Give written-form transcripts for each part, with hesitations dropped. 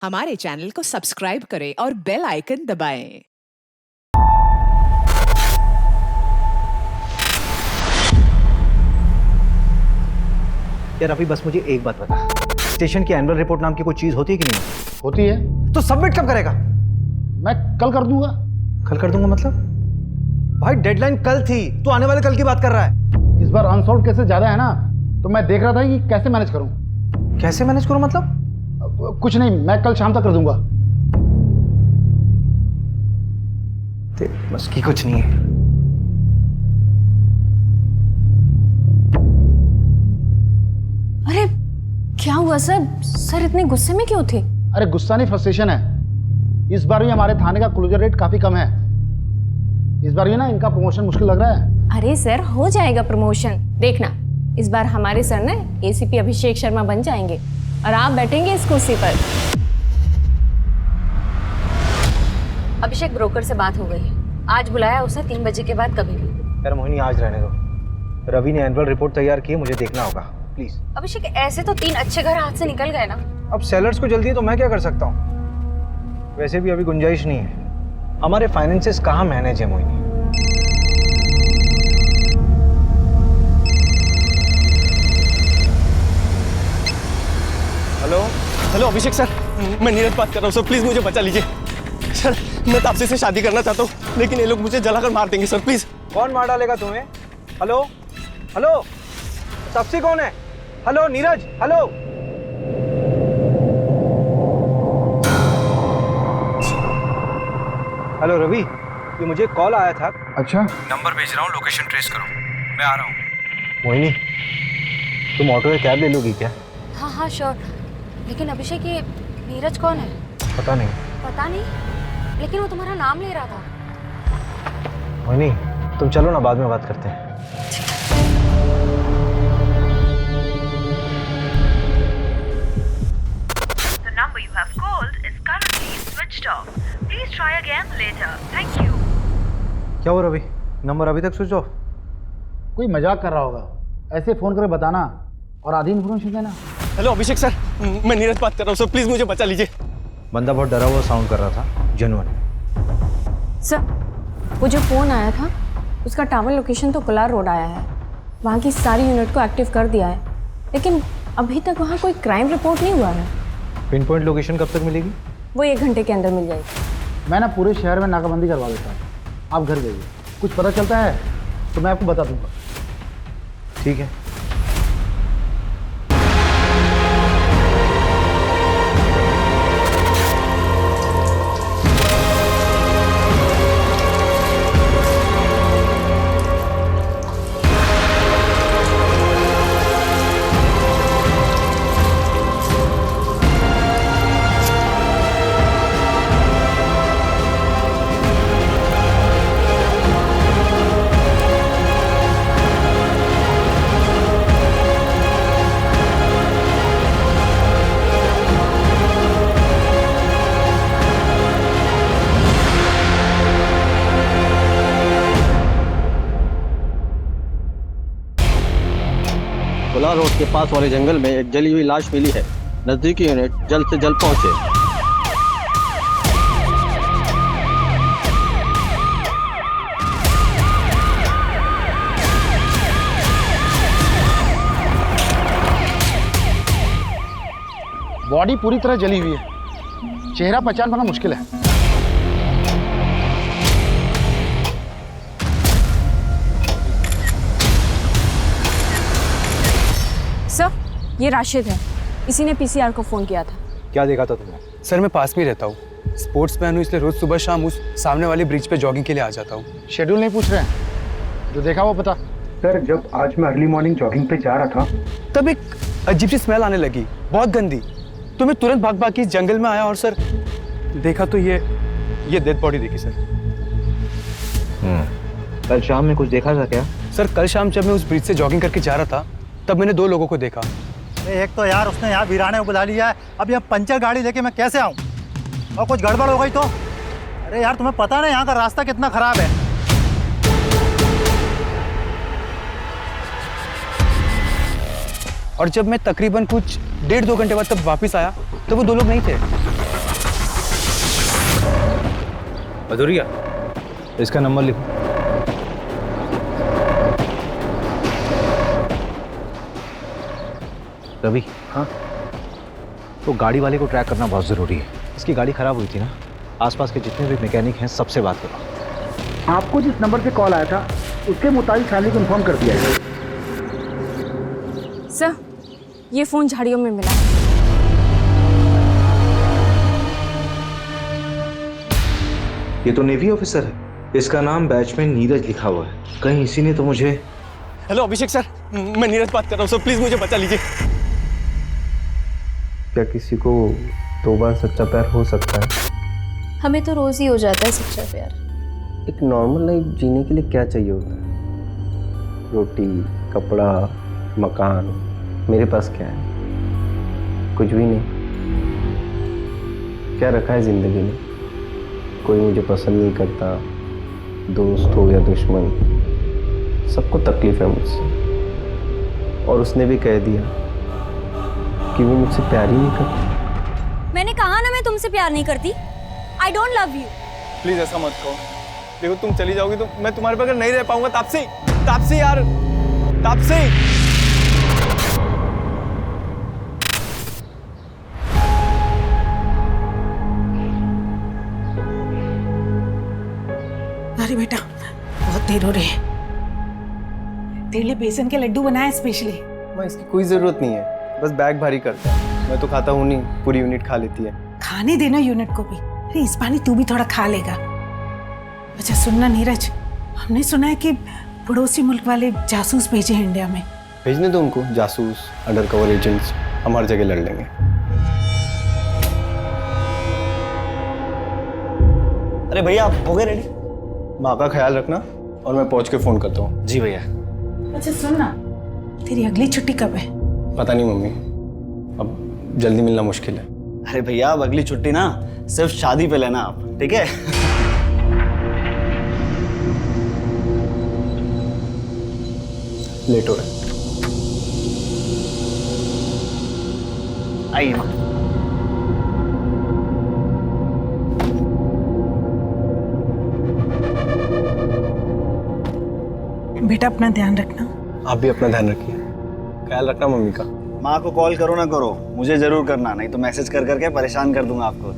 हमारे चैनल को सब्सक्राइब करें और बेल आइकन दबाएं। यार अभी बस मुझे एक बात बता, स्टेशन की एनुअल रिपोर्ट नाम की कोई चीज होती है कि नहीं? होती है। तो सबमिट कब करेगा? मैं कल कर दूंगा। कल कर दूंगा मतलब? भाई डेडलाइन कल थी, तू आने वाले कल की बात कर रहा है। इस बार अनसॉल्व केसेस ज्यादा है ना, तो मैं देख रहा था कि कैसे मैनेज करूं। कैसे मैनेज करूं मतलब? कुछ नहीं, मैं कल शाम तक कर दूंगा। बस की कुछ नहीं है। अरे क्या हुआ सर? सर इतने गुस्से में क्यों थे? अरे गुस्सा नहीं, फ्रस्ट्रेशन है। इस बार भी हमारे थाने का क्लोजर रेट काफी कम है। इस बार भी ना इनका प्रमोशन मुश्किल लग रहा है। अरे सर हो जाएगा प्रमोशन, देखना इस बार हमारे सर ने एसीपी अभिषेक शर्मा बन जाएंगे और आप बैठेंगे इस कुर्सी पर। अभिषेक ब्रोकर से बात हो गई है, आज बुलाया उसने 3 बजे के बाद कभी भी। यार मोहिनी आज रहने दो, रवि ने एनुअल रिपोर्ट तैयार की है, मुझे देखना होगा प्लीज। अभिषेक ऐसे तो 3 अच्छे घर हाथ से निकल गए ना। अब सेलर्स को जल्दी है तो मैं क्या कर सकता हूँ? वैसे भी अभी गुंजाइश नहीं है। हमारे फाइनेंसेस कहाँ मैनेज है मोहिनी? हेलो हेलो अभिषेक सर, मैं नीरज बात कर रहा हूँ सर, प्लीज मुझे बचा लीजिए सर। मैं तापसी से शादी करना चाहता हूँ, लेकिन ये लोग मुझे जलाकर मार देंगे सर, प्लीज। कौन मार डालेगा तुम्हें? हेलो हेलो, तापसी कौन है? Hello Neeraj, hello. Hello Ravi, ये मुझे कॉल आया था। अच्छा, नंबर भेज रहा हूँ, लोकेशन ट्रेस करो, मैं आ रहा हूँ। मोहिनी, तुम ऑटो या कैब ले लोगी क्या? हाँ हाँ श्योर, लेकिन अभिषेक ये नीरज कौन है? पता नहीं। पता नहीं, लेकिन वो तुम्हारा नाम ले रहा था। मोहिनी तुम चलो ना, बाद में बात करते हैं। The number you have called is currently switched off. Please try again later. Thank you. क्या हो रवि, नंबर अभी तक स्विच ऑफ? कोई मजाक कर रहा होगा। ऐसे फोन करके बताना और आधी इन्फॉर्मेशन देना। हेलो अभिषेक सर, मैं नीरज बात कर रहा हूँ सर, प्लीज मुझे बचा लीजिए। बंदा बहुत डरा हुआ साउंड कर रहा था, जेन्युइन। सर वो जो फोन आया था उसका टावर लोकेशन तो कोलार रोड आया है, वहाँ की सारी यूनिट को एक्टिव कर दिया है, लेकिन अभी तक वहाँ कोई क्राइम रिपोर्ट नहीं हुआ है। पिन पॉइंट लोकेशन कब तक मिलेगी? वो 1 घंटे के अंदर मिल जाएगी। मैं ना पूरे शहर में नाकाबंदी करवा देता हूँ, आप घर जाइए। कुछ पता चलता है तो मैं आपको बता दूंगा। ठीक है। कोलार रोड के पास वाले जंगल में एक जली हुई लाश मिली है, नजदीकी यूनिट जल्द से जल्द पहुंचे। बॉडी पूरी तरह जली हुई है, चेहरा पहचान पाना मुश्किल है। सर ये राशिद है, इसी ने पीसीआर को फ़ोन किया था। क्या देखा था तुमने? सर मैं पास में रहता हूँ, स्पोर्ट्स मैन हूँ, इसलिए रोज सुबह शाम उस सामने वाली ब्रिज पे जॉगिंग के लिए आ जाता हूँ। शेड्यूल नहीं पूछ रहे हैं, जो देखा वो पता। सर जब आज मैं अर्ली मॉर्निंग जॉगिंग पे जा रहा था तब एक अजीब सी स्मेल आने लगी, बहुत गंदी। तो मैं तुरंत भाग भाग के इस जंगल में आया और सर देखा तो ये डेड बॉडी देखी सर। कल शाम में कुछ देखा था क्या? सर कल शाम जब मैं उस ब्रिज से जॉगिंग करके जा रहा था तब मैंने 2 लोगों को देखा। एक तो यार उसने यहाँ वीराने को बुला लिया है, अब यहाँ पंचर गाड़ी लेके मैं कैसे आऊँ? और कुछ गड़बड़ हो गई तो? अरे यार तुम्हें पता ना यहाँ का रास्ता कितना खराब है। और जब मैं तकरीबन कुछ 1.5-2 घंटे बाद तब वापस आया तो वो 2 लोग नहीं थे। अधूरिया, इसका नंबर लिखो। रवि, हाँ, तो गाड़ी वाले को ट्रैक करना बहुत ज़रूरी है। इसकी गाड़ी खराब हुई थी ना, आसपास के जितने भी मैकेनिक हैं सबसे बात करो। आपको जिस नंबर से कॉल आया था उसके मुताबिक फैमिली को इन्फॉर्म कर दिया है। सर, ये फ़ोन झाड़ियों में मिला। ये तो नेवी ऑफिसर है, इसका नाम बैचमैन नीरज लिखा हुआ है। कहीं इसी ने तो मुझे। हेलो अभिषेक सर, मैं नीरज बात कर रहा हूँ सर, प्लीज मुझे बचा लीजिए। क्या किसी को 2 बार सच्चा प्यार हो सकता है? हमें तो रोज ही हो जाता है सच्चा प्यार। एक नॉर्मल लाइफ जीने के लिए क्या चाहिए होता है? रोटी, कपड़ा, मकान। मेरे पास क्या है? कुछ भी नहीं। क्या रखा है ज़िंदगी में? कोई मुझे पसंद नहीं करता, दोस्त हो या दुश्मन, सबको तकलीफ है मुझसे। और उसने भी कह दिया कि वो मुझसे प्यार ही नहीं करती। मैंने कहा ना मैं तुमसे प्यार नहीं करती। I don't love you. Please ऐसा मत कहो। देखो तुम चली जाओगी तो मैं तुम्हारे बगैर नहीं रह पाऊंगा। तापसी, तापसी यार, तापसी। अरे बेटा, बहुत देर हो रही है। तेरे लिए बेसन के लड्डू बनाए स्पेशली। मैं इसकी कोई जरूरत नहीं है, बस बैग भारी करता है। मैं तो खाता हूँ नहीं, पूरी यूनिट खा लेती है। खाने देना यूनिट को भी। अरे इस पानी तू भी थोड़ा खा लेगा। अच्छा सुनना नीरज, हमने सुना है कि पड़ोसी मुल्क वाले जासूस भेजे हैं इंडिया में। भेजने दो उनको, जासूस, अंडर कवर एजेंट्स, हम हर जगह लड़ लेंगे। अरे भैया आप हो गए रेडी? माँ का ख्याल रखना और मैं पहुंच के फोन करता हूँ। जी भैया। अच्छा सुनना, तेरी अगली छुट्टी कब है? पता नहीं मम्मी, अब जल्दी मिलना मुश्किल है। अरे भैया अब अगली छुट्टी ना सिर्फ शादी पे लेना आप, ठीक है? लेट हो रहा है। आइए माँ। बेटा अपना ध्यान रखना। आप भी अपना ध्यान रखिए, ख्याल रखना मम्मी का। माँ को कॉल करो ना करो, मुझे जरूर करना, नहीं तो मैसेज कर करके परेशान कर दूंगा आपको।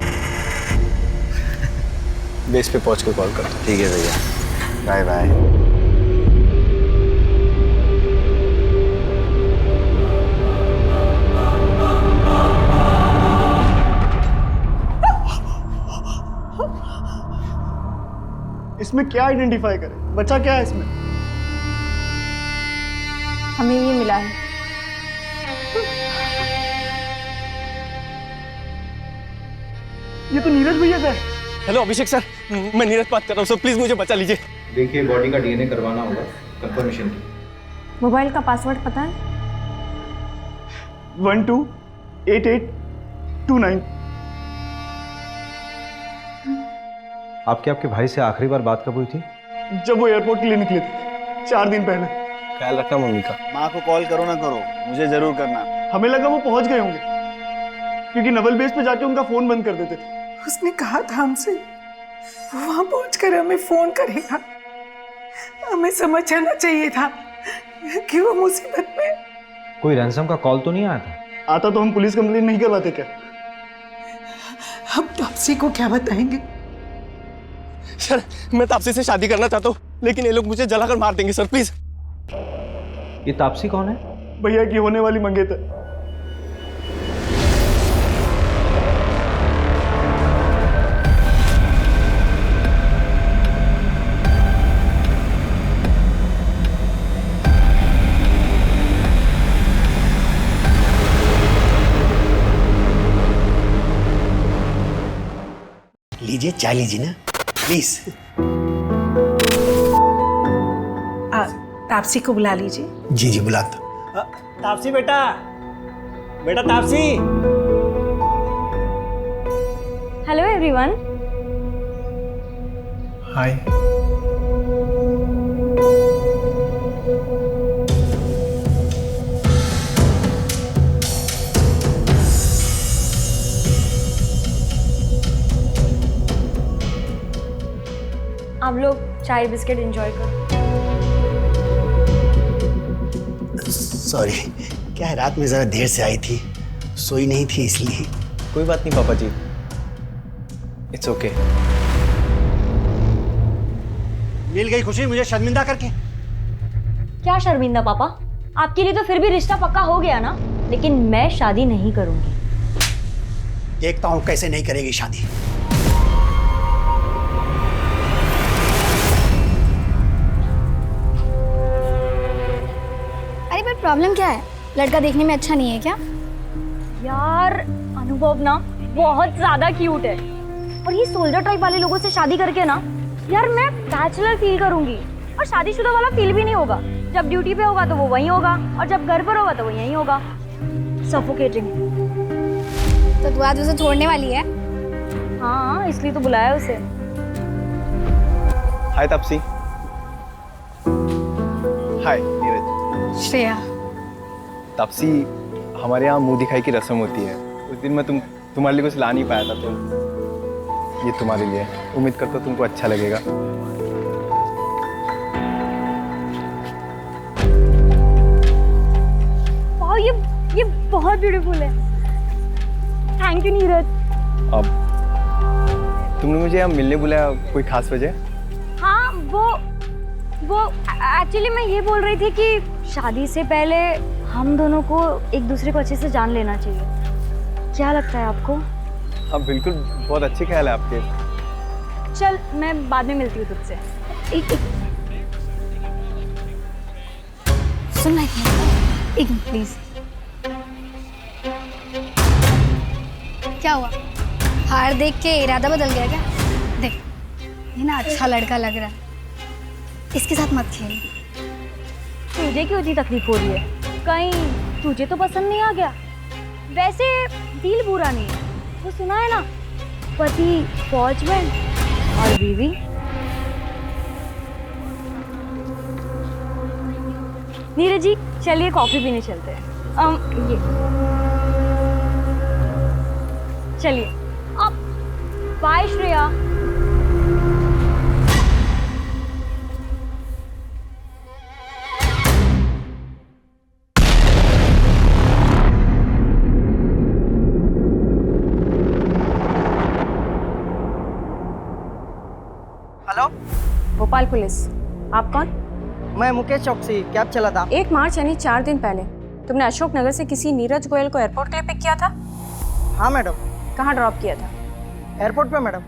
बेस पे पहुंच के कॉल करता हूँ। ठीक है भैया, बाय बाय। इसमें क्या आइडेंटिफाई करें? बच्चा क्या है इसमें? हमें ये मिला है। ये तो नीरज भैया का है। हेलो अभिषेक सर, मैं नीरज बात कर रहा हूँ सर, प्लीज मुझे बचा लीजिए। देखिए बॉडी का डीएनए करवाना होगा कंफर्मेशन की। मोबाइल का पासवर्ड पता है? 128829। आपके भाई से आखिरी बार बात कब हुई थी? जब वो एयरपोर्ट के लिए निकले थे 4 दिन पहले। ख्याल रखना मम्मी का। माँ को कॉल करो ना करो, मुझे जरूर करना। हमें लगा वो पहुंच गए होंगे, क्योंकि नवल बेस पे जाके उनका फोन बंद कर देते थे। उसने कहा था हमसे वो वहां पहुंचकर हमें फोन करेगा। हमें समझ जाना चाहिए था कि वो मुसीबत में। कोई रैंसम का कॉल तो नहीं आया था? आता तो हम पुलिस कंप्लेंट नहीं करवाते क्या? अब तापसी को क्या बताएंगे? सर मैं तापसी से शादी करना चाहता हूँ, लेकिन ये लोग मुझे जलाकर मार देंगे सर, प्लीज। ये तापसी कौन है? भैया की होने वाली मंगेतर। लीजिए चाय लीजिए ना प्लीज। तापसी को बुला लीजिए। जी जी बुलाता। तापसी बेटा, बेटा तापसी। Hello everyone. हाय। आप लोग चाय बिस्किट एंजॉय करो। सॉरी, क्या है रात में ज़रा देर से आई थी, सोई नहीं थी इसलिए। कोई बात नहीं पापा जी, इट्स ओके। मिल गई खुशी मुझे शर्मिंदा करके। क्या शर्मिंदा पापा? आपके लिए तो फिर भी रिश्ता पक्का हो गया ना, लेकिन मैं शादी नहीं करूंगी। देखता हूँ कैसे नहीं करेगी शादी। अरे पर प्रॉब्लम क्या है? लड़का देखने में अच्छा नहीं है क्या? यार अनुभव ना बहुत ज्यादा क्यूट है, और ये सोल्जर टाइप वाले लोगों से शादी करके ना यार मैं बैचलर फील करूंगी, और शादीशुदा वाला फील भी नहीं होगा। जब ड्यूटी पे होगा तो वो वहीं होगा, और जब घर पर होगा तो वो यहीं होगा। सफोकेटिंग। तो तू आज उसे छोड़ने वाली है? हाँ, इसलिए तो बुलाया उसे। हाय तापसी। हाय नीरज। श्रेया। तापसी, हमारे यहाँ मुंह दिखाई की रस्म होती है। उस दिन मैं तुम्हारे लिए कुछ ला नहीं पाया था, तो ये तुम्हारे लिए। उम्मीद करता हूँ तुमको अच्छा लगेगा। वाह, ये बहुत ब्यूटीफुल है। Thank you Neeraj. अब तुमने मुझे यहाँ मिलने बुलाया, कोई खास वजह? हाँ, वो एक्चुअली मैं ये बोल रही थी कि शादी से पहले हम दोनों को एक दूसरे को अच्छे से जान लेना चाहिए। क्या लगता है आपको? हाँ बिल्कुल, बहुत अच्छे ख्याल है आपके। चल, मैं बाद में मिलती हूँ तुझसे। एक सुन ना, एक मिनट प्लीज। क्या हुआ? हार देख के इरादा बदल गया क्या? देख, ये ना अच्छा लड़का लग रहा है, इसके साथ मत खेल। तुझे क्यों इतनी तकलीफ हो रही है? कहीं तुझे तो पसंद नहीं आ गया? वैसे दिल बुरा नहीं है, वो सुना है ना, पति फौज में और बीवी। नीरज जी, चलिए कॉफी पीने चलते हैं। ये चलिए। अब bye Shreya. Hello, Bhopal police. आप कौन? मैं मुकेश चौकसी, कैब चला था। 1 मार्च यानी 4 दिन पहले तुमने अशोक नगर से किसी नीरज गोयल को एयरपोर्ट के लिए पिक किया था? हाँ मैडम। कहाँ ड्रॉप किया था? एयरपोर्ट पे मैडम।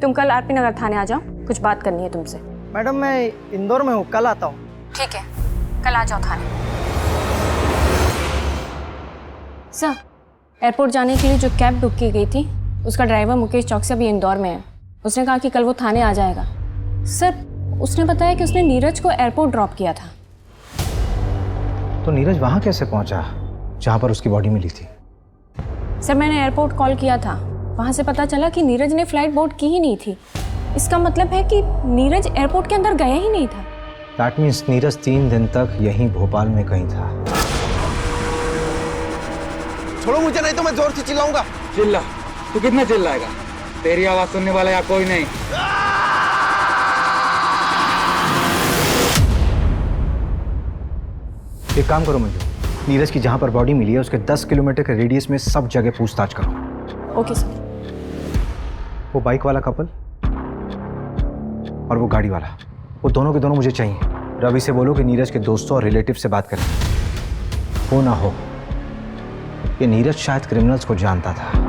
तुम कल आरपी नगर थाने आ जाओ, कुछ बात करनी है तुमसे। मैडम मैं इंदौर में हूँ, कल आता हूँ। ठीक है, कल आ जाओ थाने। सर, एयरपोर्ट जाने के लिए जो कैब बुक की गई थी उसका ड्राइवर मुकेश चौकसी अभी इंदौर में है। उसने कहा कि कल वो थाने आ जाएगा। सर, उसने बताया कि उसने नीरज को एयरपोर्ट ड्रॉप किया था। तो नीरज वहां कैसे पहुंचा जहां पर उसकी बॉडी मिली थी? सर, मैंने एयरपोर्ट कॉल किया था, वहां से पता चला कि नीरज ने फ्लाइट बोर्ड की ही नहीं थी। इसका मतलब है कि नीरज एयरपोर्ट के अंदर गया ही नहीं था। दैट मीन्स नीरज 3 दिन तक यहीं भोपाल में कहीं था। छोड़ो मुझे, नहीं तो मैं जोर से चिल्लाऊंगा। चिल्ला? तू कितना चिल्लाएगा? तेरी आवाज सुनने वाला यहाँ कोई नहीं। एक काम करो मंजू, नीरज की जहां पर बॉडी मिली है उसके 10 किलोमीटर के रेडियस में सब जगह पूछताछ करो। Okay sir. वो बाइक वाला कपल और वो गाड़ी वाला, वो दोनों के दोनों मुझे चाहिए। रवि से बोलो कि नीरज के दोस्तों और रिलेटिव से बात करें। हो ना हो, ये नीरज शायद क्रिमिनल्स को जानता था।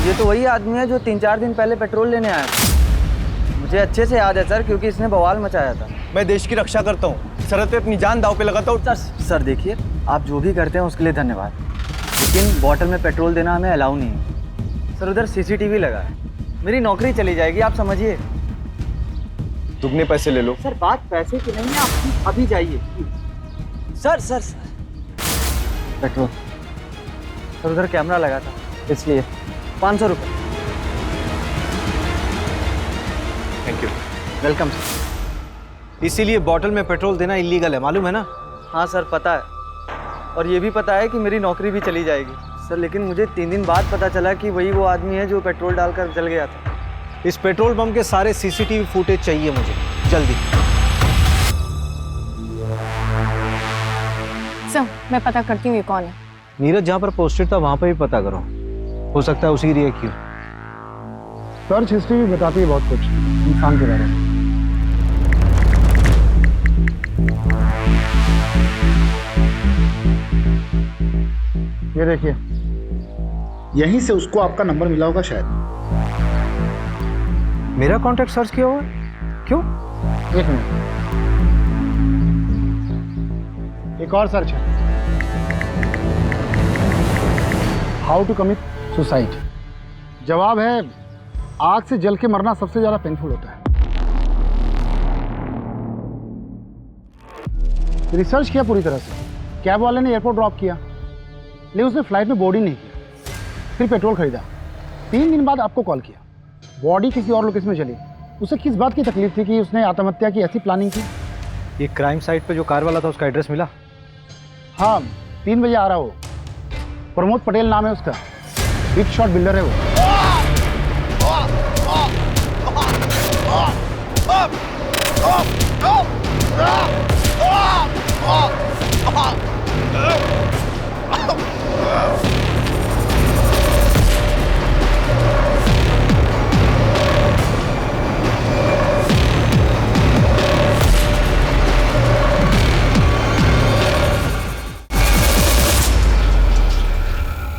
ये तो वही आदमी है जो 3-4 दिन पहले पेट्रोल लेने आया था। मुझे अच्छे से याद है सर, क्योंकि इसने बवाल मचाया था। मैं देश की रक्षा करता हूँ, सरहद पे अपनी जान दांव पे लगाता हूँ। सर देखिए, आप जो भी करते हैं उसके लिए धन्यवाद, लेकिन बॉटल में पेट्रोल देना हमें अलाउ नहीं है। सर उधर CCTV लगा है, मेरी नौकरी चली जाएगी, आप समझिए। दुगने पैसे ले लो। सर बात पैसे की नहीं है, आप अभी जाइए। Sir petrol. सर उधर कैमरा लगा था, इसलिए 500 रुपये। Thank you. Welcome sir. इसीलिए बॉटल में पेट्रोल देना इलीगल है, मालूम है ना? हाँ सर पता है, और ये भी पता है कि मेरी नौकरी भी चली जाएगी सर, लेकिन मुझे 3 दिन बाद पता चला कि वही वो आदमी है जो पेट्रोल डालकर जल गया था। इस पेट्रोल पंप के सारे सीसीटीवी फुटेज चाहिए मुझे, जल्दी। सर मैं पता करती हूँ ये कौन है। नीरज जहाँ पर पोस्टेड था वहाँ पर भी पता करो, हो सकता है उसी की रिएक्ट की हो। सर्च हिस्ट्री भी बताती है बहुत कुछ इंसान के बारे में। ये देखिए, यहीं से उसको आपका नंबर मिला होगा शायद। मेरा कांटेक्ट सर्च किया हुआ? क्यों? एक मिनट, एक और सर्च है, हाउ टू कमिट सुसाइड। जवाब है, आग से जल के मरना सबसे ज्यादा पेनफुल होता है। रिसर्च किया पूरी तरह से, कैब वाले ने एयरपोर्ट ड्रॉप किया, लेकिन उसने फ्लाइट में बोर्ड ही नहीं किया, फिर पेट्रोल खरीदा, 3 दिन बाद आपको कॉल किया, बॉडी किसी और लोकेशन में चली। उसे किस बात की तकलीफ थी कि उसने आत्महत्या की ऐसी प्लानिंग की? ये क्राइम साइट पे जो कार वाला था उसका एड्रेस मिला? हाँ, 3 बजे आ रहा हो। प्रमोद पटेल नाम है उसका, बिग शॉट बिल्डर है वो।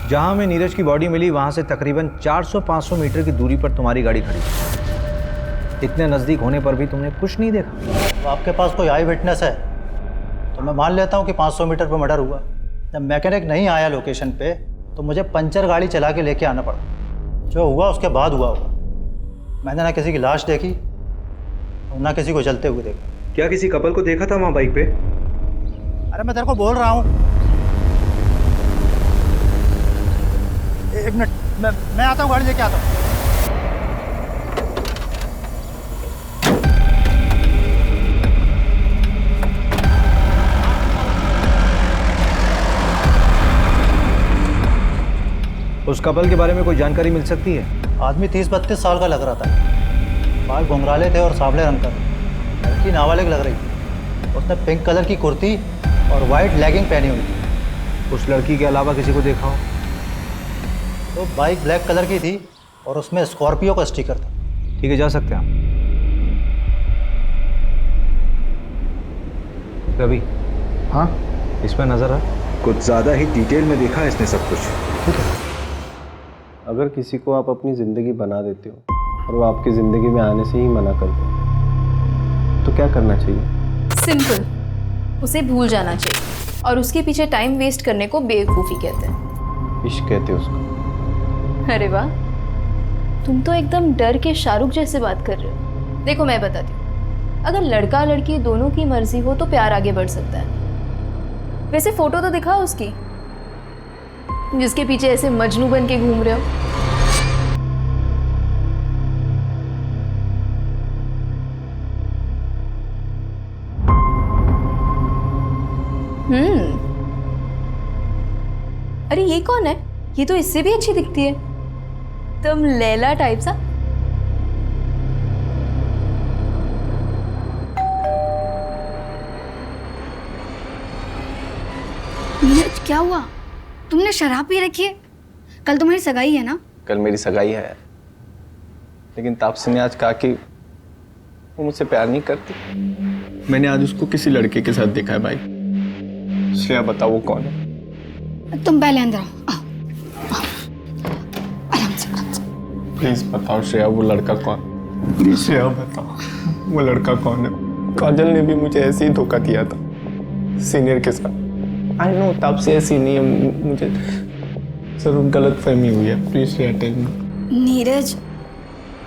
जहां हमें नीरज की बॉडी मिली वहां से तकरीबन 400-500 मीटर की दूरी पर तुम्हारी गाड़ी खड़ी थी। इतने नजदीक होने पर भी तुमने कुछ नहीं देखा? तो आपके पास कोई आई विटनेस है तो मैं मान लेता हूँ कि 500 मीटर पर मर्डर हुआ। जब मैकेनिक नहीं आया लोकेशन पे तो मुझे पंचर गाड़ी चला के लेके आना पड़ा। जो हुआ उसके बाद हुआ होगा। मैंने ना किसी की लाश देखी और ना किसी को जलते हुए देखा। क्या किसी कपल को देखा था वहाँ बाइक पे? अरे मैं तेरे को बोल रहा हूँ, एक मिनट, मैं आता हूँ, गाड़ी लेके आता हूँ। उस कपल के बारे में कोई जानकारी मिल सकती है? आदमी 30-32 साल का लग रहा था, बाल घुंघराले थे और सांवले रंग का। लड़की नाबालिग लग रही थी। उसने पिंक कलर की कुर्ती और वाइट लेगिंग पहनी हुई थी। उस लड़की के अलावा किसी को देखा हो? तो बाइक ब्लैक कलर की थी और उसमें स्कॉर्पियो का स्टिकर था। ठीक है, जा सकते हैं हम। रवि। हाँ? इस पर नजर है? कुछ ज़्यादा ही डिटेल में देखा है इसने सब कुछ। ठीक है। अगर किसी को आप अपनी ज़िंदगी बना देते हो और वो आपकी ज़िंदगी में आने से ही मना करते हो तो क्या करना चाहिए? सिंपल, उसे भूल जाना चाहिए और उसके पीछे टाइम वेस्ट करने को बेवकूफ़ी कहते हैं। इश्क कहते हो उसको। अरे वाह, तुम तो एकदम डर के शाहरुख जैसे बात कर रहे हो। देखो मैं बताती हूँ, अगर लड़का लड़की दोनों की मर्जी हो तो प्यार आगे बढ़ सकता है। वैसे फोटो तो दिखाओ उसकी, जिसके पीछे ऐसे मजनू बन के घूम रहे हो। अरे ये कौन है? ये तो इससे भी अच्छी दिखती है, तुम लैला टाइप सा। नीरज क्या हुआ? तुमने शराब पी रखी है? कल तुम्हारी सगाई है ना? कल मेरी सगाई है, लेकिन तापसी ने आज कहा कि वो मुझसे प्यार नहीं करती। मैंने आज उसको किसी लड़के के साथ देखा है भाई। श्रेया बताओ वो कौन है? तुम पहले अंदर आओ। प्लीज बताओ श्रेया वो लड़का कौन? प्लीज श्रेया बताओ वो लड़का कौन है? काजल ने भी मुझे ऐसे ही धोखा दिया था सीनियर के साथ। आई नो तापसी ऐसी नहीं है, मुझे जरूर गलत फहमी हुई है। Please Shreya tell me. Neeraj,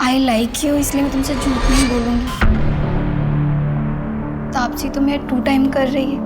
I like you, इसलिए मैं तुमसे झूठ नहीं बोलूंगी। तापसी तुम्हें 2 टाइम कर रही है।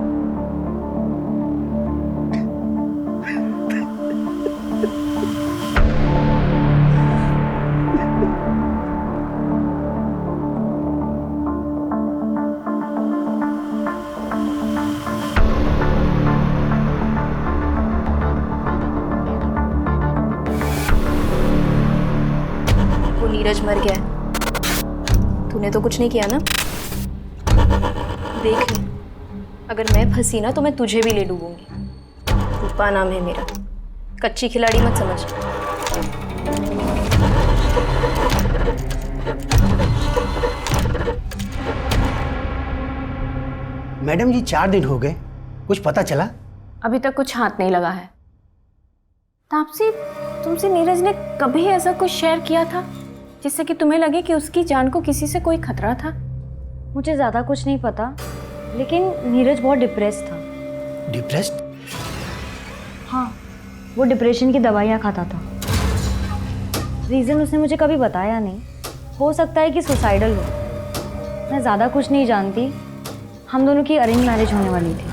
नीरज मर गया है। तूने तो कुछ नहीं किया ना? देख ले, अगर मैं फंसी ना तो मैं तुझे भी ले डूबूंगी। रूपा नाम है मेरा, कच्ची खिलाड़ी मत समझ। मैडम जी 4 दिन हो गए, कुछ पता चला? अभी तक कुछ हाथ नहीं लगा है। तापसी, तुमसे नीरज ने कभी ऐसा कुछ शेयर किया था जिससे कि तुम्हें लगे कि उसकी जान को किसी से कोई खतरा था? मुझे ज़्यादा कुछ नहीं पता, लेकिन नीरज बहुत डिप्रेस था। डिप्रेस्ड? हाँ, वो डिप्रेशन की दवाइयाँ खाता था। रीज़न उसने मुझे कभी बताया नहीं। हो सकता है कि सुसाइडल हो। मैं ज़्यादा कुछ नहीं जानती। हम दोनों की अरेंज मैरिज होने वाली थी।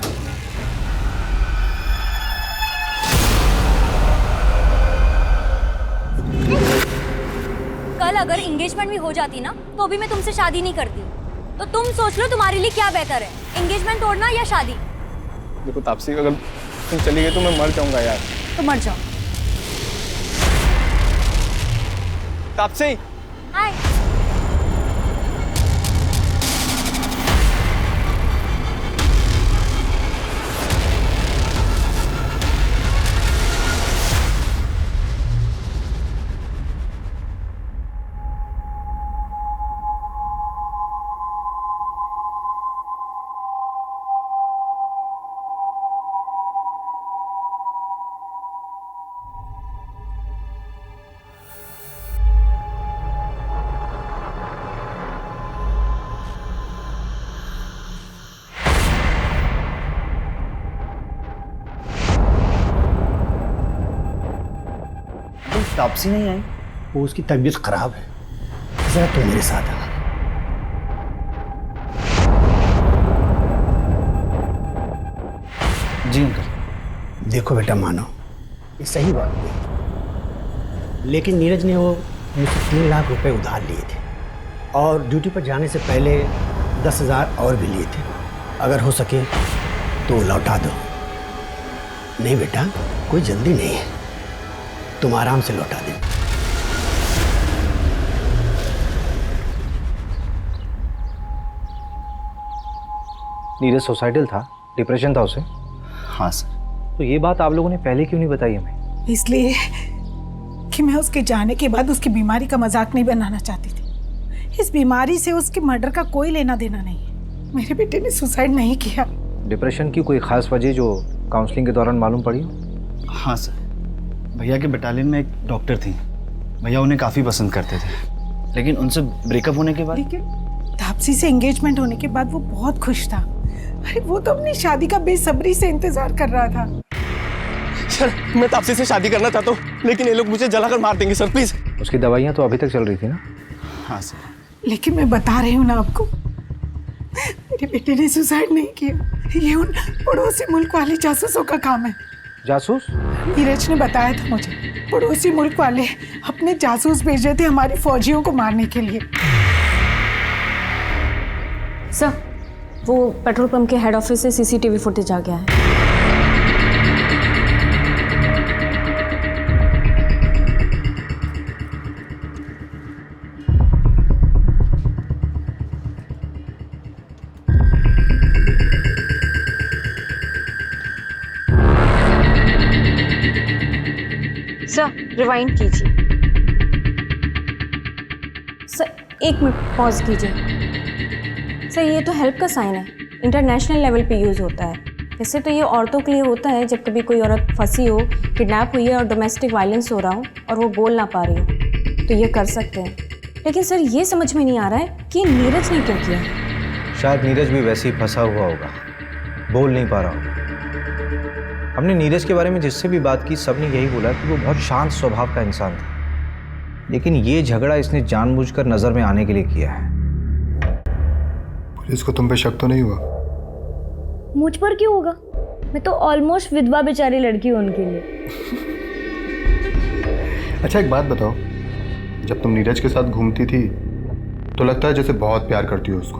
कल अगर एंगेजमेंट भी हो जाती ना तो भी मैं तुमसे शादी नहीं करती। तो तुम सोच लो तुम्हारे लिए क्या बेहतर है, एंगेजमेंट तोड़ना या शादी? देखो तापसी, अगर तुम चली गई तो मैं मर जाऊंगा यार। तो मर जाओ। तापसी, हाय। तापसी नहीं आई, वो उसकी तबीयत खराब है। जरा तुम मेरे साथ आ। जी अंकल। देखो बेटा, मानो ये सही बात नहीं, लेकिन नीरज ने वो मुझसे 3 लाख रुपए उधार लिए थे और ड्यूटी पर जाने से पहले 10,000 और भी लिए थे। अगर हो सके तो लौटा दो। नहीं बेटा, कोई जल्दी नहीं है, तुम आराम से लौटा दे। नीरज सुसाइडल था, डिप्रेशन था उसे? हाँ सर। तो ये बात आप लोगों ने पहले क्यों नहीं बताई हमें? इसलिए कि मैं उसके जाने के बाद उसकी बीमारी का मजाक नहीं बनाना चाहती थी। इस बीमारी से उसके मर्डर का कोई लेना देना नहीं है। मेरे बेटे ने सुसाइड नहीं किया। डिप्रेशन की कोई खास वजह जो काउंसलिंग के दौरान मालूम पड़ी हो? हाँ सर, भैया के बटालियन में एक डॉक्टर थी। भैया उन्हें काफ़ी पसंद करते थे, लेकिन उनसे ब्रेकअप होने के बाद। लेकिन तापसी से एंगेजमेंट होने के बाद वो बहुत खुश था। अरे वो तो अपनी शादी का बेसब्री से इंतजार कर रहा था। सर, मैं तापसी से शादी करना चाहता हूँ, लेकिन ये लोग मुझे जलाकर मार देंगे सर, प्लीज। उसकी दवाइयाँ तो अभी तक चल रही थी ना? हाँ सर। लेकिन मैं बता रही हूँ ना आपको, मेरे बेटे ने सुसाइड नहीं किया। ये उन पड़ोसी मुल्क वाले जासूसों का काम है। जासूस? नीरज ने बताया था मुझे, पड़ोसी मुल्क वाले अपने जासूस भेजे थे हमारी फौजियों को मारने के लिए। सर, वो पेट्रोल पंप के हेड ऑफिस से सीसीटीवी फुटेज आ गया है। सर, रिवाइंड कीजिए। सर, 1 मिनट पॉज कीजिए। सर, ये तो हेल्प का साइन है, इंटरनेशनल लेवल पे यूज़ होता है। वैसे तो ये औरतों के लिए होता है जब कभी कोई औरत फंसी हो, किडनैप हुई है और डोमेस्टिक वायलेंस हो रहा हो और वो बोल ना पा रही हो, तो ये कर सकते हैं। लेकिन सर, ये समझ में नहीं आ रहा है कि नीरज ने क्यों किया। शायद नीरज भी वैसे ही फंसा हुआ होगा, बोल नहीं पा रहा होगा। हमने नीरज के बारे में जिससे भी बात की, सबने यही बोला कि वो बहुत शांत स्वभाव का इंसान था, लेकिन ये झगड़ा इसने जानबूझकर नजर में आने के लिए किया है। पुलिस को तुम पे शक तो नहीं हुआ? मुझ पर क्यों होगा? मैं तो ऑलमोस्ट विधवा बेचारी लड़की हूँ उनके लिए। अच्छा एक बात बताओ, जब तुम नीरज के साथ घूमती थी तो लगता है जैसे बहुत प्यार करती हो उसको,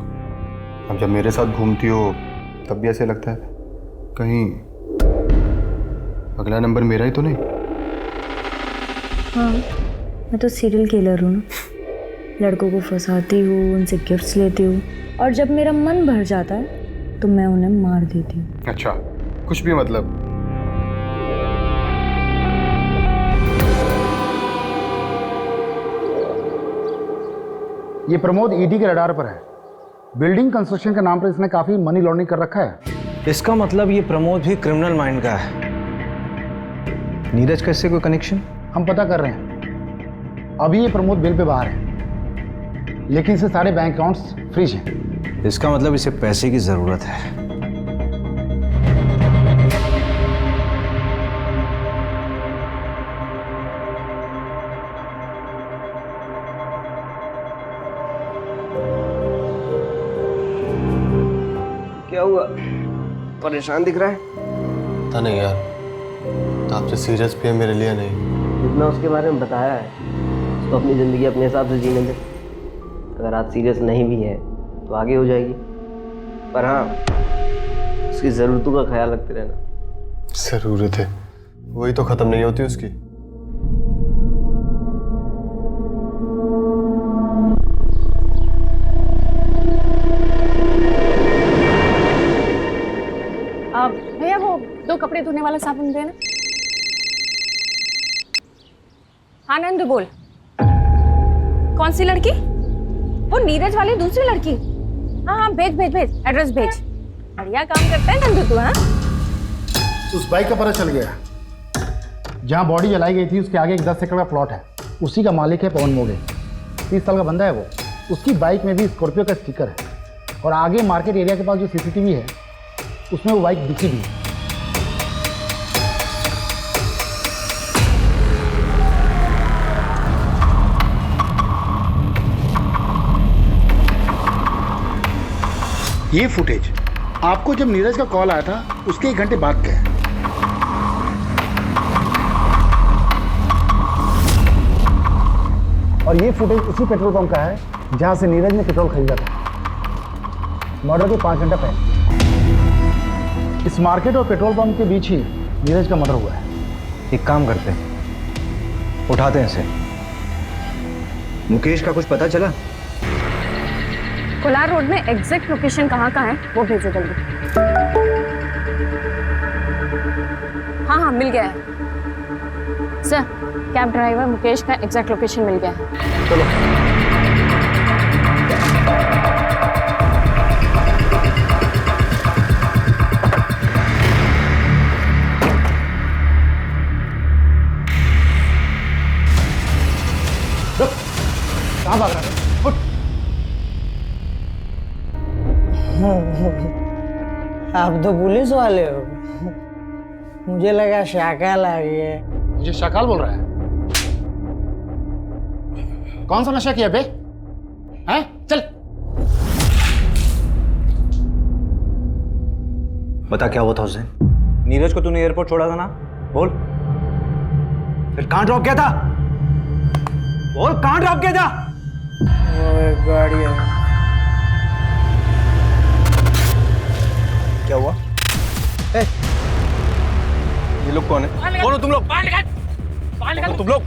अब जब मेरे साथ घूमती हो तब भी ऐसे लगता है कहीं अगला नंबर मेरा ही तो नहीं? हाँ, मैं तो सीरियल किलर हूँ ना। लड़कों को फंसाती हूँ, उनसे गिफ्ट्स लेती हूँ, और जब मेरा मन भर जाता है तो मैं उन्हें मार देती हूँ। अच्छा, कुछ भी मतलब। ये प्रमोद ईडी के रडार पर है। बिल्डिंग कंस्ट्रक्शन के नाम पर इसने काफी मनी लॉन्ड्रिंग कर रखा है। इसका मतलब ये प्रमोद भी क्रिमिनल माइंड का है। नीरज का इससे कोई कनेक्शन? हम पता कर रहे हैं। अभी ये प्रमोद बिल पे बाहर है, लेकिन इसे सारे बैंक अकाउंट्स फ्रीज हैं। इसका मतलब इसे पैसे की जरूरत है। क्या हुआ? परेशान दिख रहा है। पता नहीं यार, तो आपसे सीरियस भी है मेरे लिए नहीं। जितना उसके बारे में बताया है, उसको अपनी ज़िंदगी अपने हिसाब से जीने दे। अगर आज सीरियस नहीं भी है तो आगे हो जाएगी, पर हाँ उसकी ज़रूरतों का ख्याल रखते रहना। ज़रूरत है, वही तो ख़त्म नहीं होती उसकी। भैया वो 2 कपड़े धोने वाला साबुन देना। हाँ नंदू बोल। कौन सी लड़की? वो नीरज वाली दूसरी लड़की? हाँ हाँ भेज भेज भेज, एड्रेस भेज। बढ़िया काम करता है नंदू तू। हाँ उस बाइक का पता चल गया। जहाँ बॉडी जलाई गई थी उसके आगे एक 10 एकड़ का प्लॉट है। उसी का मालिक है पवन मोगे। 30 साल का बंदा है वो। उसकी बाइक में भी स्कॉर्पियो का स्टिकर है, और आगे मार्केट एरिया के पास जो सीसीटीवी है उसमें वो बाइक दिखी भी है। ये फुटेज आपको जब नीरज का कॉल आया था उसके 1 घंटे बाद का है। और ये फुटेज उसी पेट्रोल पंप का है जहां से नीरज ने पेट्रोल खरीदा था मर्डर के 5 घंटा पहले। इस मार्केट और पेट्रोल पंप के बीच ही नीरज का मर्डर हुआ है। एक काम करते हैं, उठाते हैं इसे। मुकेश का कुछ पता चला? कोलार रोड में एग्जैक्ट लोकेशन कहाँ का है वो भेजो जल्दी। हाँ हाँ मिल गया है सर। कैब ड्राइवर मुकेश का एग्जैक्ट लोकेशन मिल गया है। चलो कहाँ भाग रहा है? उठ। आप तो पुलिस वाले हो। मुझे लगा शाकाल आ गया। मुझे शाकाल बोल रहा है? कौन सा नशा किया बे? हैं? चल। बता क्या हुआ था उस दिन? नीरज को तूने एयरपोर्ट छोड़ा था ना? बोल। फिर कहां ड्रॉप किया था? बोल कहां ड्रॉप किया था? वो एक गाड़ी है। क्या हुआ? ये लोग कौन है? कौन हो तुम लोग? तुम लोग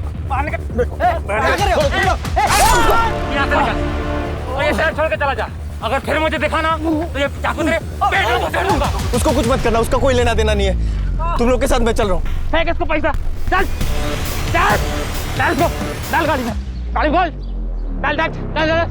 ये शहर छोड़ के चला जा। अगर फिर मुझे देखा ना तो ये चाकू तेरे पेट में घुसा दूंगा। उसको कुछ मत करना, उसका कोई लेना देना नहीं है। तुम लोग के साथ मैं चल रहा हूँ। फेंक इसको पैसा। चल चल डाल इसको, डाल गाड़ी में। गाड़ी खोल। डाल डाल डाल डाल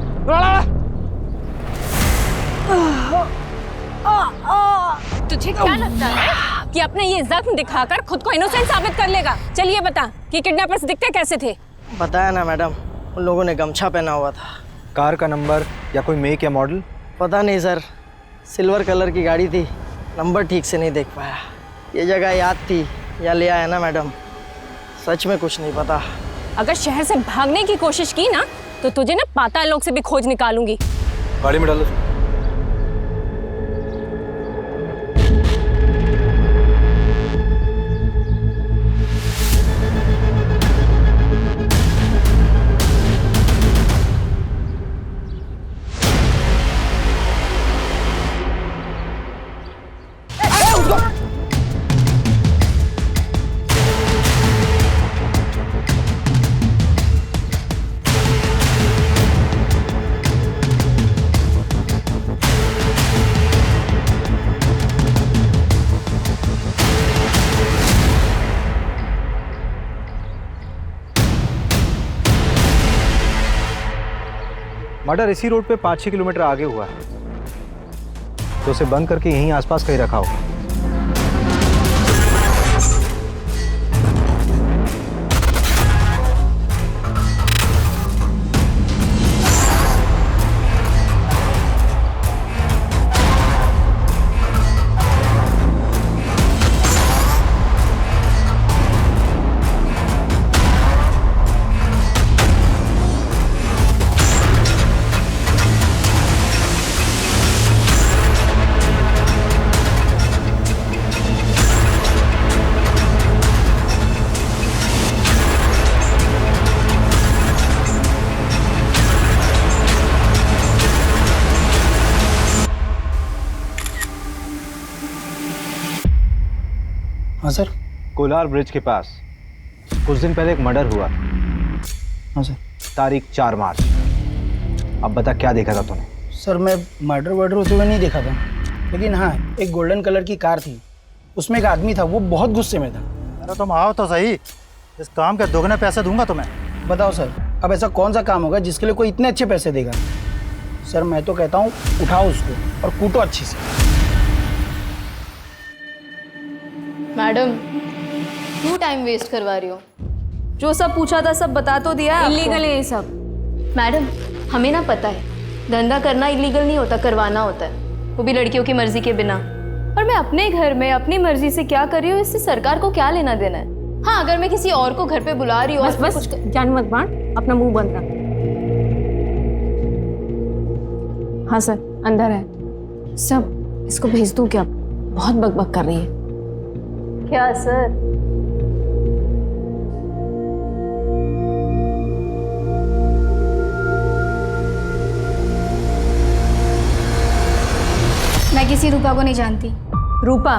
तुझे क्या लगता है कि अपने ये जख्म दिखाकर खुद को इनोसेंट साबित कर लेगा? चलिए बता कि किडनैपर्स दिखते कैसे थे? बताया ना मैडम, उन लोगों ने गमछा पहना हुआ था। कार का नंबर या कोई मेक या मॉडल? पता नहीं सर, सिल्वर कलर की गाड़ी थी, नंबर ठीक से नहीं देख पाया। ये जगह याद थी या ले आया ना मैडम, सच में कुछ नहीं पता। अगर शहर से भागने की कोशिश की ना तो तुझे ना पाताल लोक से भी खोज निकालूंगी। गाड़ी में डालो। मर्डर इसी रोड पे 5-6 किलोमीटर आगे हुआ है, तो उसे बंद करके यहीं आसपास कहीं रखा होगा। हाँ सर। कोलार ब्रिज के पास कुछ दिन पहले एक मर्डर हुआ। हाँ सर। तारीख 4 मार्च। अब बता क्या देखा था तूने? सर मैं मर्डर होते हुए नहीं देखा था, लेकिन हाँ एक गोल्डन कलर की कार थी, उसमें एक आदमी था, वो बहुत गुस्से में था। अरे तुम आओ तो सही, इस काम के दोगुने पैसे दूंगा तुम्हें। बताओ सर, अब ऐसा कौन सा काम होगा जिसके लिए कोई इतने अच्छे पैसे देगा? सर मैं तो कहता हूँ उठाओ उसको और कूटो अच्छी से। मैडम क्यों टाइम वेस्ट करवा रही हो? जो सब पूछा था सब बता तो दिया है। इलीगल है ये सब। मैडम हमें ना पता है, धंधा करना इलीगल नहीं होता, करवाना होता है, वो भी लड़कियों की मर्जी के बिना। और मैं अपने घर में अपनी मर्जी से क्या कर रही हूँ, इससे सरकार को क्या लेना देना है? हाँ अगर मैं किसी और को घर पे बुला रही हूँ। बस जान मत बांट, अपना मुंह बंद रख। हाँ सर अंदर है सब, इसको भेज दूँ क्या? बहुत बकबक कर रही है। क्या सर? मैं किसी रूपा को नहीं जानती। रूपा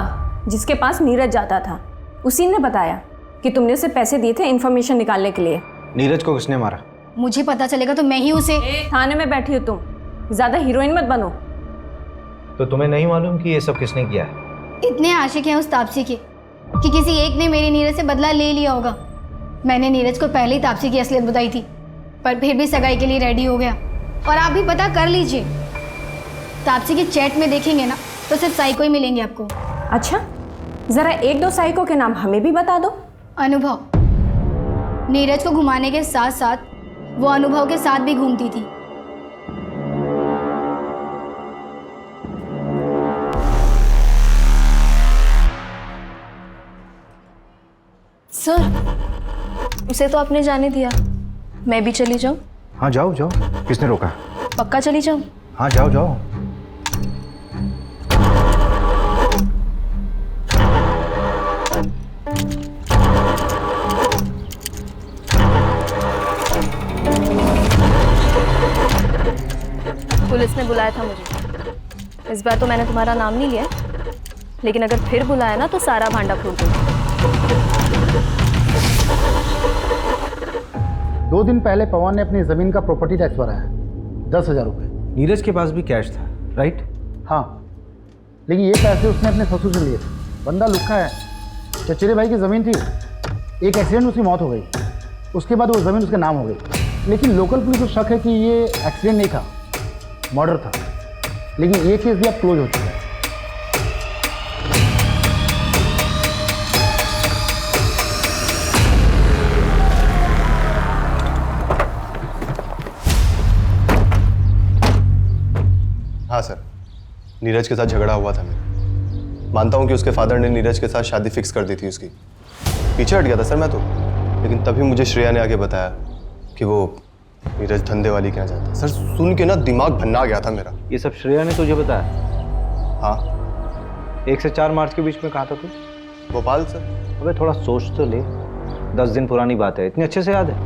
जिसके पास नीरज जाता था, उसी ने बताया कि तुमने उसे पैसे दिए थे इन्फॉर्मेशन निकालने के लिए। नीरज को किसने मारा? मुझे पता चलेगा तो मैं ही उसे। थाने में बैठी हो तुम, ज्यादा हीरोइन मत बनो। तो तुम्हें नहीं मालूम कि ये सब किसने किया है? इतने आशिक हैं उस तापसी के कि किसी एक ने मेरी नीरज से बदला ले लिया होगा। मैंने नीरज को पहले ही तापसी की असलियत बताई थी, पर फिर भी सगाई के लिए रेडी हो गया। और आप भी पता कर लीजिए, तापसी की चैट में देखेंगे ना तो सिर्फ साइको ही मिलेंगे आपको। अच्छा जरा 1-2 साइको के नाम हमें भी बता दो। अनुभव, नीरज को घुमाने के साथ साथ वो अनुभव के साथ भी घूमती थी। सर उसे तो आपने जाने दिया, मैं भी चली जाऊं? हाँ जाओ जाओ, किसने रोका? पक्का चली जाऊं? हाँ जाओ जाओ। पुलिस ने बुलाया था मुझे। इस बार तो मैंने तुम्हारा नाम नहीं लिया, लेकिन अगर फिर बुलाया ना तो सारा भांडा फूट दूंगा। 2 दिन पहले पवन ने अपनी जमीन का प्रॉपर्टी टैक्स भरा है, 10,000 रुपये। नीरज के पास भी कैश था, राइट? हाँ, लेकिन ये पैसे उसने अपने ससुर से लिए थे। बंदा लुक्खा है। चचेरे भाई की ज़मीन थी, एक एक्सीडेंट में उसकी मौत हो गई, उसके बाद वो ज़मीन उसके नाम हो गई। लेकिन लोकल पुलिस को शक है कि ये एक्सीडेंट नहीं था, मर्डर था। लेकिन ये केस भी अब क्लोज हो चुका है। हाँ सर, नीरज के साथ झगड़ा हुआ था मेरा। मानता हूँ कि उसके फादर ने नीरज के साथ शादी फिक्स कर दी थी उसकी। पीछे हट गया था सर मैं तो, लेकिन तभी मुझे श्रेया ने आके बताया कि वो नीरज धंधे वाली क्या जाता। सर सुन के ना दिमाग भन्ना गया था मेरा। ये सब श्रेया ने तुझे बताया? हाँ। 1 से 4 मार्च के बीच में कहा था तू? भोपाल सर। अबे थोड़ा सोच तो ले, 10 दिन पुरानी बात है, इतनी अच्छे से याद है?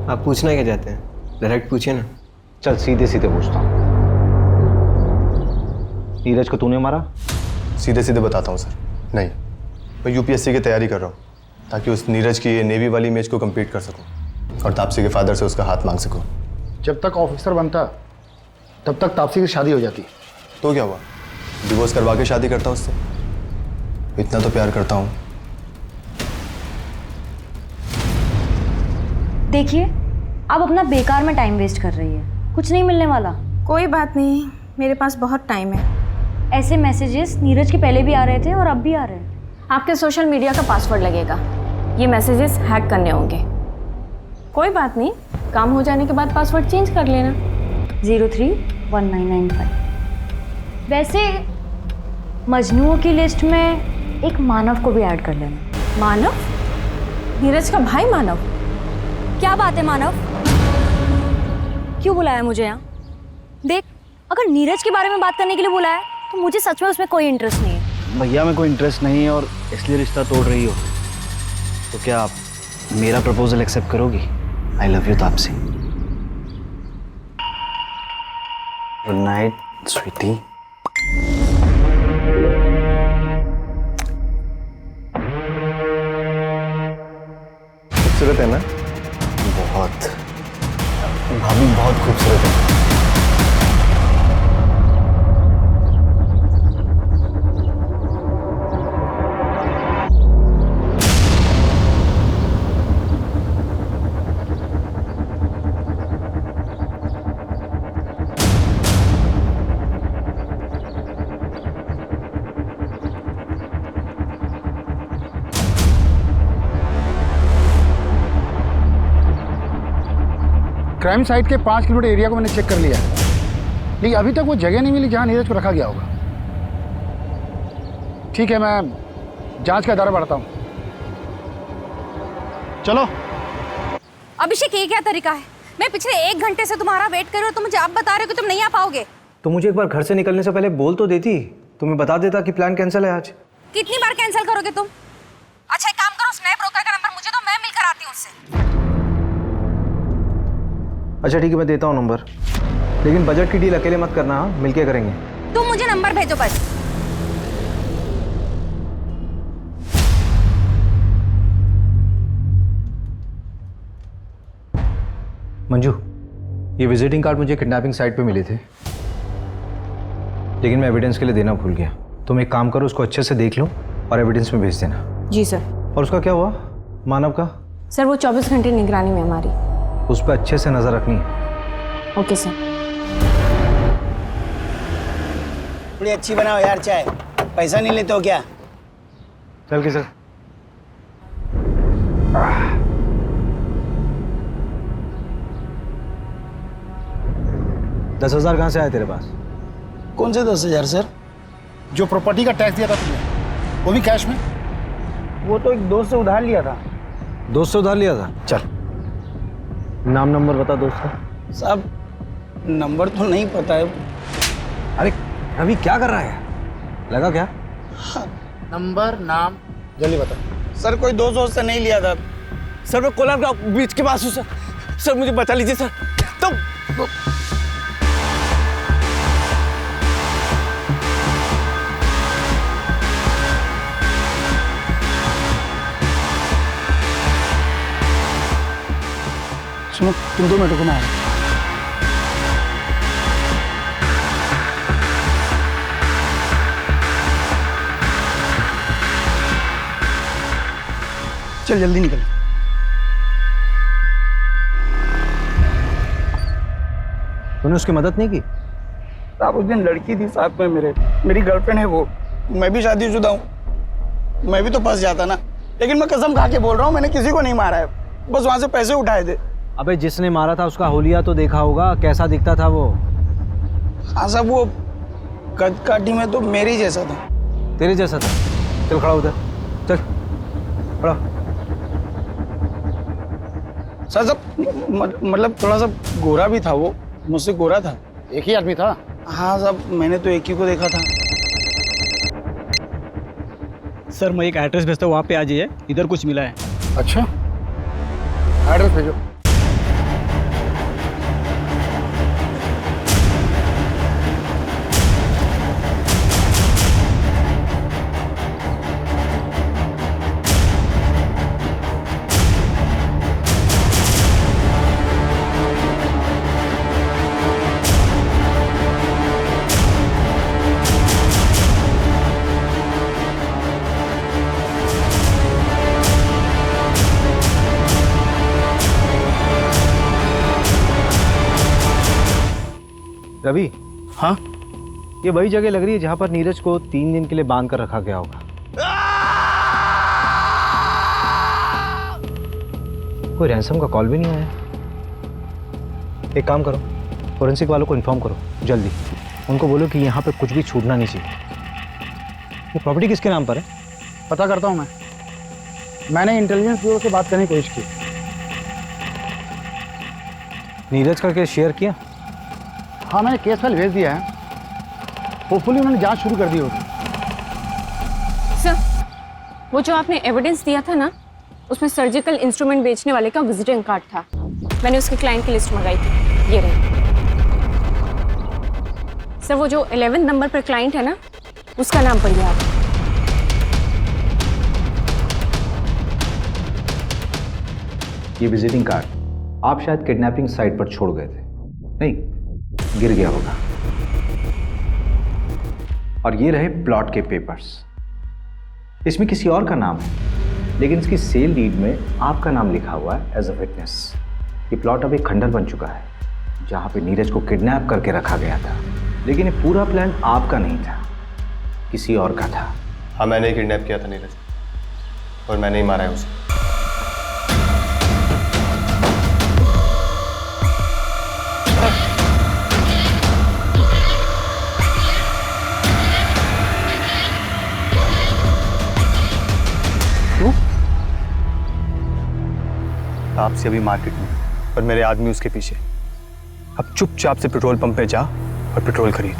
आप पूछना क्या चाहते हैं, डायरेक्ट पूछिए ना। चल सीधे सीधे पूछता हूँ, नीरज को तूने मारा? सीधे सीधे बताता हूँ सर, नहीं। मैं यूपीएससी की तैयारी कर रहा हूँ ताकि उस नीरज की नेवी वाली इमेज को कंप्लीट कर सकूँ और तापसी के फादर से उसका हाथ मांग सकूँ। जब तक ऑफिसर बनता तब तक तापसी की शादी हो जाती। तो क्या हुआ, डिवोर्स करवा के शादी करता उससे? इतना तो प्यार करता हूँ। देखिए आप अपना बेकार में टाइम वेस्ट कर रही है, कुछ नहीं मिलने वाला। कोई बात नहीं, मेरे पास बहुत टाइम है। ऐसे मैसेजेस नीरज के पहले भी आ रहे थे और अब भी आ रहे हैं। आपके सोशल मीडिया का पासवर्ड लगेगा, ये मैसेजेस हैक करने होंगे। कोई बात नहीं, काम हो जाने के बाद पासवर्ड चेंज कर लेना। 031995। वैसे मजनुओं की लिस्ट में एक मानव को भी ऐड कर लेना। मानव? नीरज का भाई मानव? क्या बात है मानव, क्यों बुलाया मुझे यहाँ? देख, अगर नीरज के बारे में बात करने के लिए बुलाया तो मुझे सच में उसमें कोई इंटरेस्ट नहीं है। भैया में कोई इंटरेस्ट नहीं है और इसलिए रिश्ता तोड़ रही हो, तो क्या आप मेरा प्रपोजल एक्सेप्ट करोगी? I love you Taapsee. Good night sweetie. खूबसूरत है ना? बहुत। भाभी बहुत खूबसूरत है। क्राइम साइट के 5 किलोमीटर एरिया को मैंने चेक कर लिया है, लेकिन अभी तक वो जगह नहीं मिली जहां नीरज को रखा गया होगा। ठीक है, मैं जांच का दायरा बढ़ाता हूं। चलो। अभिषेक, ये क्या तरीका है? मैं पिछले 1 घंटे से तुम्हारा वेट कर रही हूँ, तुम मुझे अब बता रहे हो कि तुम नहीं आ पाओगे। तो मुझे एक बार घर से निकलने से पहले बोल तो देती, तुम्हें बता देता कि प्लान कैंसिल है आज। कितनी बार कैंसिल करोगे तुम? अच्छा एक काम करो, स्नैप ब्रोकर का नंबर मुझे दो, मैं मिलकर आती हूँ उससे। अच्छा ठीक है, मैं देता हूँ नंबर, लेकिन बजट की डील अकेले मत करना, हाँ? मिलके करेंगे। तुम मुझे नंबर भेजो बस। मंजू, ये विजिटिंग कार्ड मुझे किडनैपिंग साइट पे मिले थे, लेकिन मैं एविडेंस के लिए देना भूल गया। तुम एक काम करो, उसको अच्छे से देख लो और एविडेंस में भेज देना। जी सर। और उसका क्या हुआ, मानव का? सर वो 24 घंटे निगरानी में हमारी। उस पर अच्छे से नजर रखनी है। Okay sir. थोड़ी अच्छी बनाओ यार चाय, पैसा नहीं लेते हो क्या? चल के सर। 10,000 कहाँ से आए तेरे पास? कौन से 10,000 सर? जो प्रॉपर्टी का टैक्स दिया था तुमने, वो भी कैश में? वो तो एक दोस्त से उधार लिया था। दोस्त से उधार लिया था? चल नाम नंबर बता दोस्त का। साहब नंबर तो नहीं पता है। अरे अभी क्या कर रहा है, लगा क्या? नंबर नाम जल्दी बता। सर कोई दोस्त से नहीं लिया था सर। मैं कोलार का बीच के पास हूँ सर। सर मुझे बचा लीजिए सर। तो सुनो, तुम 2 मिनट को मैं आ रहा हूं। चल जल्दी निकल। तूने उसकी मदद नहीं की? साहब उस दिन लड़की थी साथ में मेरी गर्लफ्रेंड है वो। मैं भी शादीशुदा हूँ, मैं भी तो फंस जाता ना। लेकिन मैं कसम खा के बोल रहा हूँ, मैंने किसी को नहीं मारा है, बस वहां से पैसे उठाए थे। अबे जिसने मारा था उसका होलिया तो देखा होगा, कैसा दिखता था वो? हाँ साहब, वो कद काठी में तो मेरे जैसा था। तेरे जैसा था? चल खड़ा उधर, चल खड़ा। सर सब मतलब थोड़ा सा गोरा भी था वो, मुझसे गोरा था। एक ही आदमी था? हाँ साहब, मैंने तो एक ही को देखा था। सर मैं एक एड्रेस भेजता हूँ, वहाँ पे आ जाइए, इधर कुछ मिला है। अच्छा, एड्रेस भेजो। रवि। हाँ? ये वही जगह लग रही है जहां पर नीरज को 3 दिन के लिए बांध कर रखा गया होगा। कोई रैंसम का कॉल भी नहीं आया। एक काम करो, फोरेंसिक वालों को इन्फॉर्म करो जल्दी। उनको बोलो कि यहाँ पे कुछ भी छूटना नहीं चाहिए। ये प्रॉपर्टी किसके नाम पर है? पता करता हूँ मैं। मैंने इंटेलिजेंस ब्यूरो से बात करने की कोशिश की। नीरज का केस शेयर किया? हाँ, मैंने केस फाइल भेज दिया है। होपफुली उन्होंने जांच शुरू कर दी होगी। सर, वो जो आपने एविडेंस दिया था ना, उसमें सर्जिकल इंस्ट्रूमेंट बेचने वाले का विजिटिंग कार्ड था। मैंने उसके क्लाइंट की लिस्ट मंगाई थी, ये रही। सर, वो जो 11 नंबर पर क्लाइंट है ना, उसका नाम पढ़िए आप। ये विजिटिंग कार्ड आप शायद किडनैपिंग साइट पर छोड़ गए थे। नहीं, गिर गया होगा। और ये रहे प्लॉट के पेपर्स। इसमें किसी और का नाम है, लेकिन इसकी सेल डीड में आपका नाम लिखा हुआ है एज अ विटनेस। ये प्लॉट अभी खंडर बन चुका है, जहां पे नीरज को किडनैप करके रखा गया था। लेकिन ये पूरा प्लान आपका नहीं था, किसी और का था। हाँ, मैंने ही किडनैप किया था नीरज, और मैंने ही मारा है उसे। तापसी अभी मार्केट में और मेरे आदमी उसके पीछे। अब चुपचाप से पेट्रोल पंप पे जा और पेट्रोल खरीद।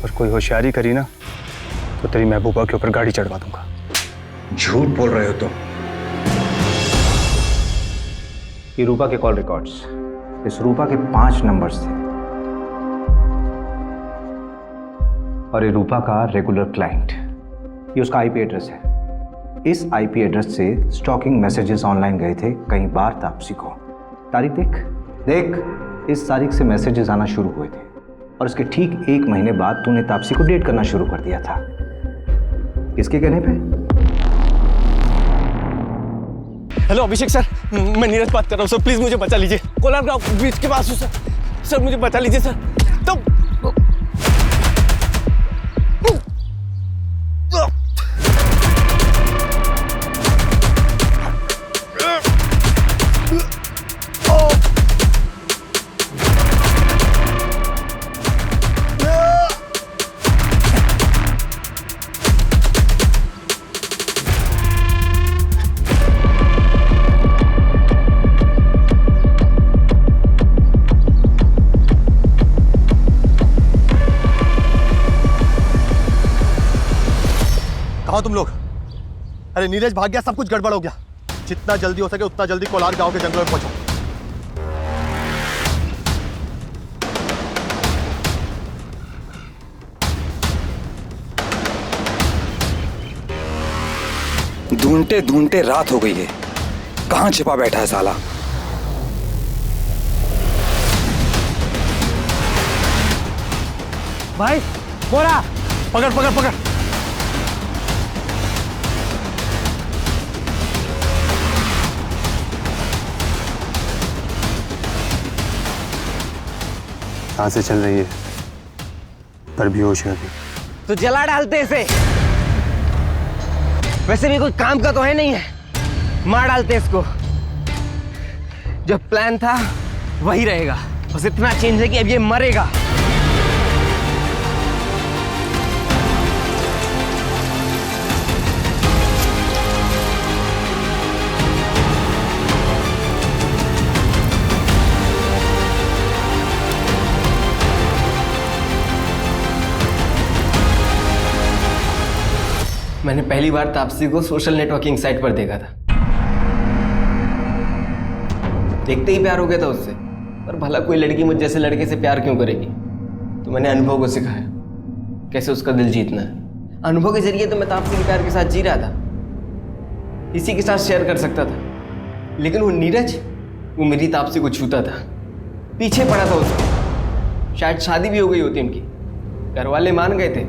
और कोई होशियारी करी ना तो तेरी महबूबा के ऊपर गाड़ी चढ़वा दूंगा। झूठ बोल रहे हो तुम। ये रूपा के कॉल रिकॉर्ड्स, इस रूपा के 5 नंबर्स थे और ये रूपा का रेगुलर क्लाइंट। ये उसका आईपी एड्रेस है। इस आईपी एड्रेस से स्टॉकिंग मैसेजेस ऑनलाइन गए थे कई बार तापसी को। तारीख देख, इस तारीख से मैसेजेस आना शुरू हुए थे और इसके ठीक 1 महीने बाद तूने तापसी को डेट करना शुरू कर दिया था। किसके कहने पे? हेलो अभिषेक सर, मैं नीरज बात कर रहा हूँ सर, प्लीज मुझे बचा लीजिए। कोलार गांव ब्रिज के पास हूँ सर। सर मुझे बचा लीजिए सर। तो कहाँ तुम लोग? अरे नीरज भाग गया, सब कुछ गड़बड़ हो गया। जितना जल्दी हो सके उतना जल्दी कोलार गांव के जंगलों में पहुंचो। ढूंढते ढूंढते रात हो गई है। कहाँ छिपा बैठा है साला? भाई बोरा पकड़ पकड़ पकड़। सांसें चल रही है पर बेहोश है अभी। तो जला डालते इसे। वैसे भी कोई काम का तो है नहीं है, मार डालते इसको। जो प्लान था वही रहेगा, बस इतना चेंज है कि अब ये मरेगा। मैंने पहली बार तापसी को सोशल नेटवर्किंग साइट पर देखा था। देखते ही प्यार हो गया था उससे। पर भला कोई लड़की मुझ जैसे लड़के से प्यार क्यों करेगी? तो मैंने अनुभव को सिखाया कैसे उसका दिल जीतना है। अनुभव के जरिए तो मैं तापसी के प्यार के साथ जी रहा था, इसी के साथ शेयर कर सकता था। लेकिन वो नीरज, वो मेरी तापसी को छूता था, पीछे पड़ा था उसको। शायद शादी भी हो गई होती उनकी, घर वाले मान गए थे।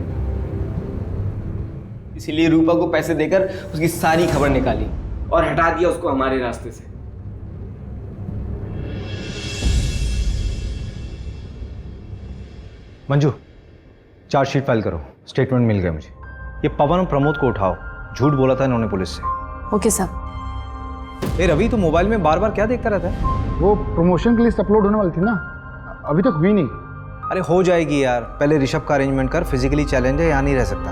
इसीलिए रूपा को पैसे देकर उसकी सारी खबर निकाली और हटा दिया उसको हमारे रास्ते से। मंजू, चार्जशीट फाइल करो। स्टेटमेंट मिल गया मुझे। ये पवन और प्रमोद को उठाओ, झूठ बोला था इन्होंने पुलिस से। ओके साहब। ए रवि, तू मोबाइल में बार बार क्या देखता रहता है? वो प्रमोशन की लिस्ट अपलोड होने वाली थी ना, अभी तक हुई नहीं। अरे हो जाएगी यार, पहले ऋषभ का अरेंजमेंट कर, फिजिकली चैलेंज है, यहाँ नहीं रह सकता।